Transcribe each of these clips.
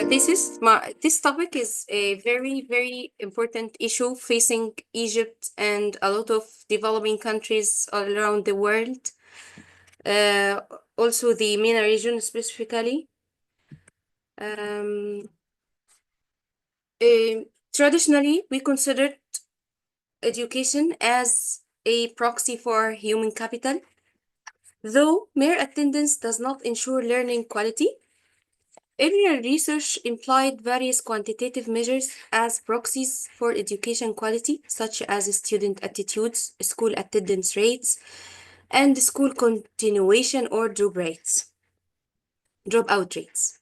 This topic is a very, very important issue facing Egypt and a lot of developing countries all around the world. Uh, Also the MENA region specifically. Um, Traditionally, we considered education as a proxy for human capital, though mere attendance does not ensure learning quality. Earlier research implied various quantitative measures as proxies for education quality, such as student attitudes, school attendance rates, and school continuation or dropout rates.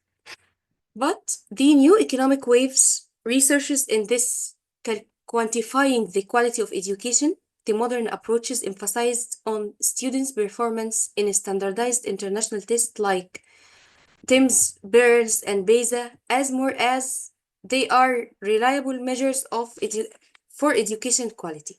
But the new economic waves researches in this quantifying the quality of education, the modern approaches emphasized on students' performance in standardized international tests like TIMSS, BERS, and BESA, as more as they are reliable measures for education quality.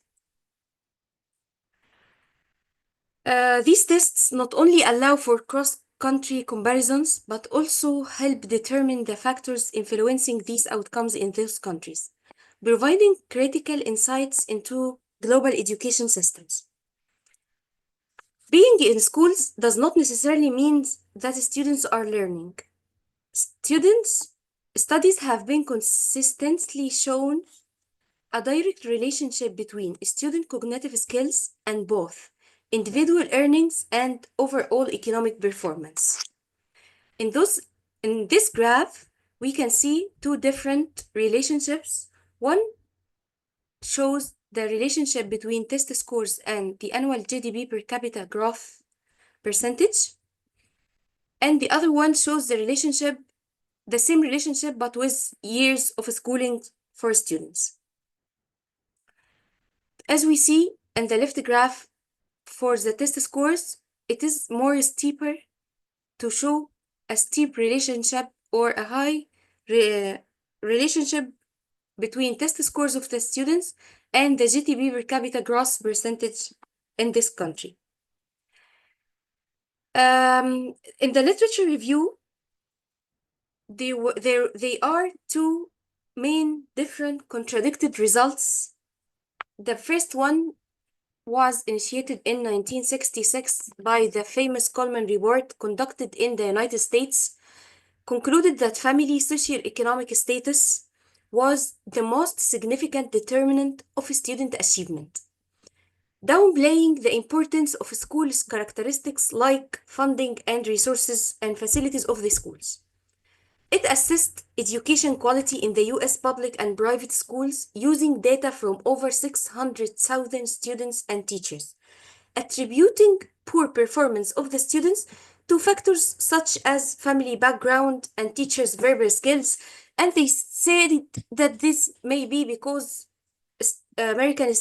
These tests not only allow for cross-country comparisons, but also help determine the factors influencing these outcomes in those countries, providing critical insights into global education systems. Being in schools does not necessarily mean that students are learning. Studies have been consistently shown a direct relationship between student cognitive skills and both individual earnings and overall economic performance. In this graph, we can see two different relationships. One shows the relationship between test scores and the annual GDP per capita growth percentage, and the other one shows the same relationship but with years of schooling for students. As we see in the left graph for the test scores, it is more steeper to show a steep relationship or a high relationship between test scores of the students and the GDP per capita growth percentage in this country. In the literature review, there are two main different contradicted results. The first one was initiated in 1966 by the famous Coleman Report conducted in the United States, concluded that family socioeconomic status was the most significant determinant of student achievement, downplaying the importance of schools' characteristics like funding and resources and facilities of the schools. It assessed education quality in the US public and private schools using data from over 600,000 students and teachers, attributing poor performance of the students to factors such as family background and teachers' verbal skills. And they said that this may be because American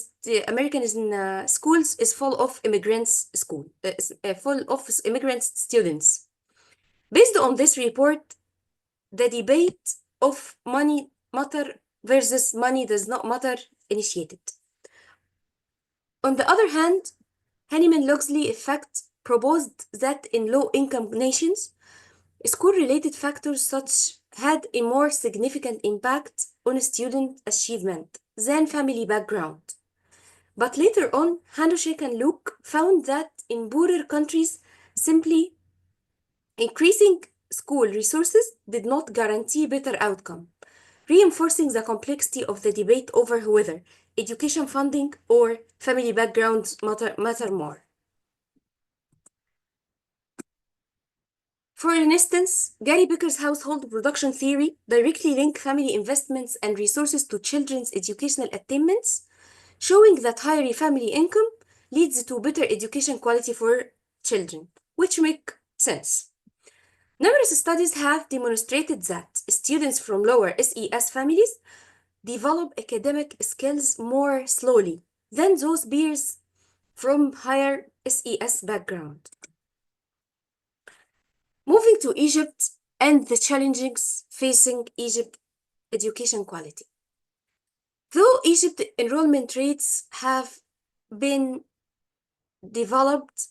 schools is full of immigrant students. Based on this report, the debate of money matter versus money does not matter initiated. On the other hand, Hanneman-Loxley effect proposed that in low-income nations, school-related factors such had a more significant impact on student achievement than family background. But later on, Sheikh and Luke found that in poorer countries, simply increasing school resources did not guarantee better outcome, reinforcing the complexity of the debate over whether education funding or family backgrounds matter more. For instance, Gary Becker's household production theory directly linked family investments and resources to children's educational attainments, showing that higher family income leads to better education quality for children, which makes sense. Numerous studies have demonstrated that students from lower SES families develop academic skills more slowly than those peers from higher SES background. Moving to Egypt and the challenges facing Egypt education quality. Though Egypt enrollment rates have been developed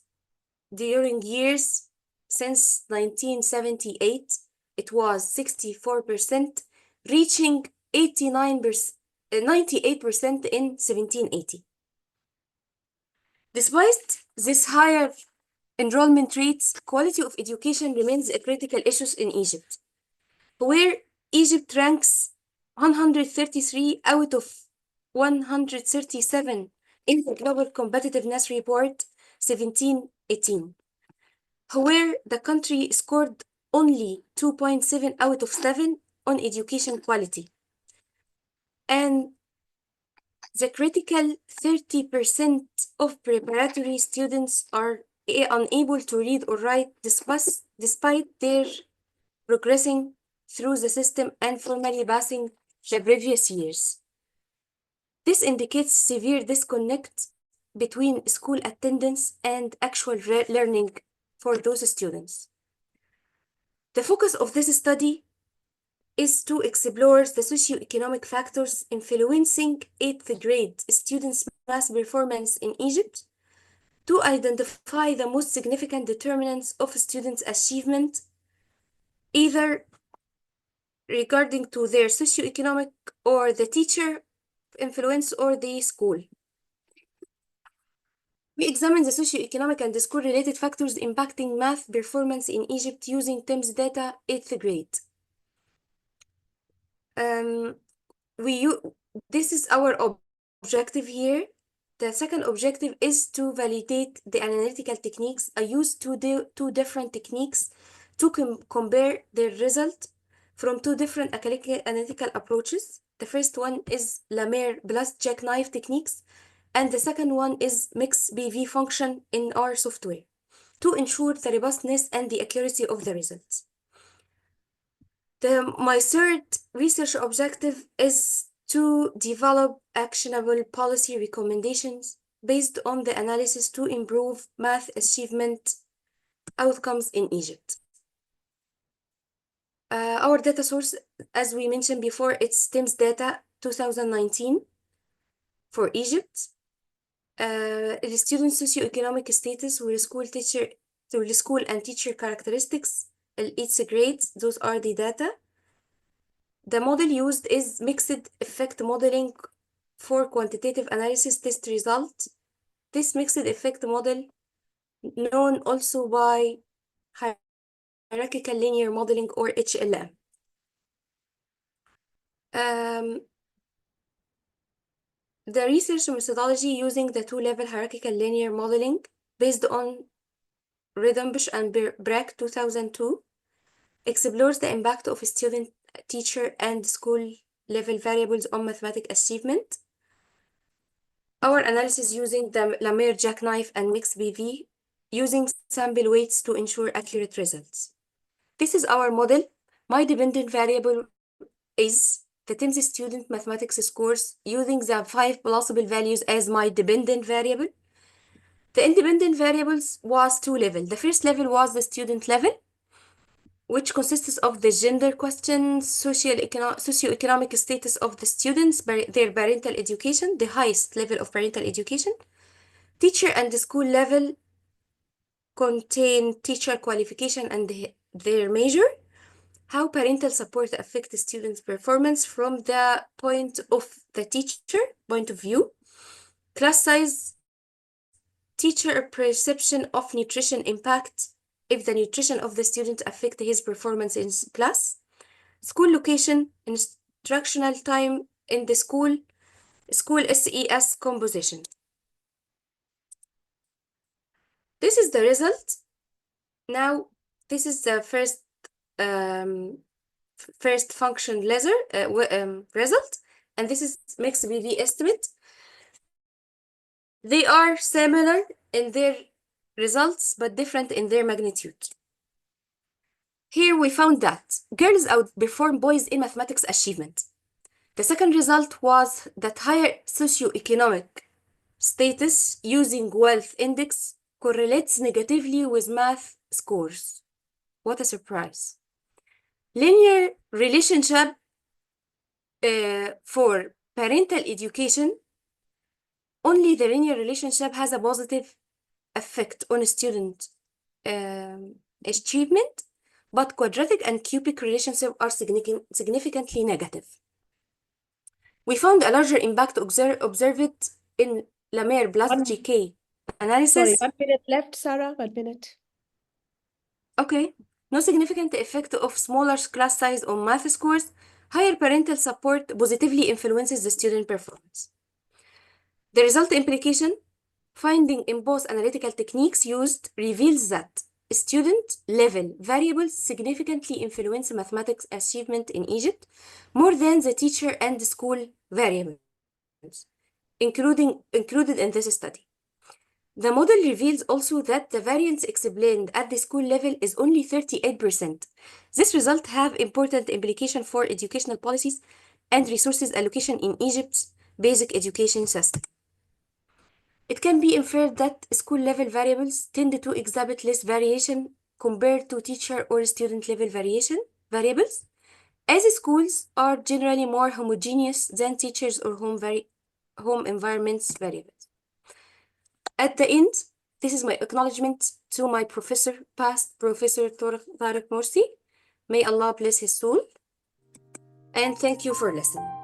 during years since 1978, it was 64%, reaching 98% in 1780. Despite this higher enrollment rates, quality of education remains a critical issue in Egypt, where Egypt ranks 133 out of 137 in the Global Competitiveness Report 1718, where the country scored only 2.7 out of 7 on education quality. And the critical 30% of preparatory students are unable to read or write despite their progressing through the system and formally passing the previous years. This indicates severe disconnect between school attendance and actual learning for those students. The focus of this study is to explore the socioeconomic factors influencing 8th grade students' math performance in Egypt, to identify the most significant determinants of students' achievement, either regarding to their socioeconomic or the teacher influence or the school. We examine the socioeconomic and school-related factors impacting math performance in Egypt using TIMSS data 8th grade. This is our objective here. The second objective is to validate the analytical techniques. I used two different techniques to compare their result from two different analytical approaches. The first one is Lamere plus jackknife techniques, and the second one is mix BV function in our software to ensure the robustness and the accuracy of the results. My third research objective is to develop actionable policy recommendations based on the analysis to improve math achievement outcomes in Egypt. Our data source, as we mentioned before, it's TIMSS data 2019 for Egypt. The student socioeconomic status with school and teacher characteristics, its grades, those are the data. The model used is mixed effect modeling for quantitative analysis test result. This mixed effect model, known also by hierarchical linear modeling or HLM. The research methodology using the two-level hierarchical linear modeling based on Redenbusch and Brack 2002 explores the impact of student, teacher, and school level variables on mathematics achievement. Our analysis using the Lamere jackknife and mixed BV using sample weights to ensure accurate results. This is our model. My dependent variable is the TIMSS student mathematics scores using the 5 possible values as my dependent variable. The independent variables was 2 levels. The first level was the student level, which consists of the gender question, socioeconomic status of the students, their parental education, the highest level of parental education. Teacher and the school level contain teacher qualification and their major, how parental support affects students' performance from the point of the teacher point of view, class size, teacher perception of nutrition impact, if the nutrition of the student affect his performance in class, school location, instructional time in the school SES composition. This is the result. Now, this is the first function result, and this is mixed BV estimate. They are similar in their results, but different in their magnitude. Here we found that girls outperform boys in mathematics achievement. The second result was that higher socioeconomic status using wealth index correlates negatively with math scores. What a surprise. Linear relationship for parental education, only the linear relationship has a positive effect on student achievement, but quadratic and cubic relationships are significantly negative. We found a larger impact observed in Lamere plus GK analysis. Sorry, 1 minute left, Sarah. 1 minute. Okay. No significant effect of smaller class size on math scores. Higher parental support positively influences the student performance. The result implication, finding in both analytical techniques used reveals that student level variables significantly influence mathematics achievement in Egypt more than the teacher and school variables, included in this study. The model reveals also that the variance explained at the school level is only 38%. This result have important implication for educational policies and resources allocation in Egypt's basic education system. It can be inferred that school level variables tend to exhibit less variation compared to teacher or student level variables, as schools are generally more homogeneous than teachers or home environments variables. At the end, this is my acknowledgement to my professor, past Professor Tariq Morsi. May Allah bless his soul. And thank you for listening.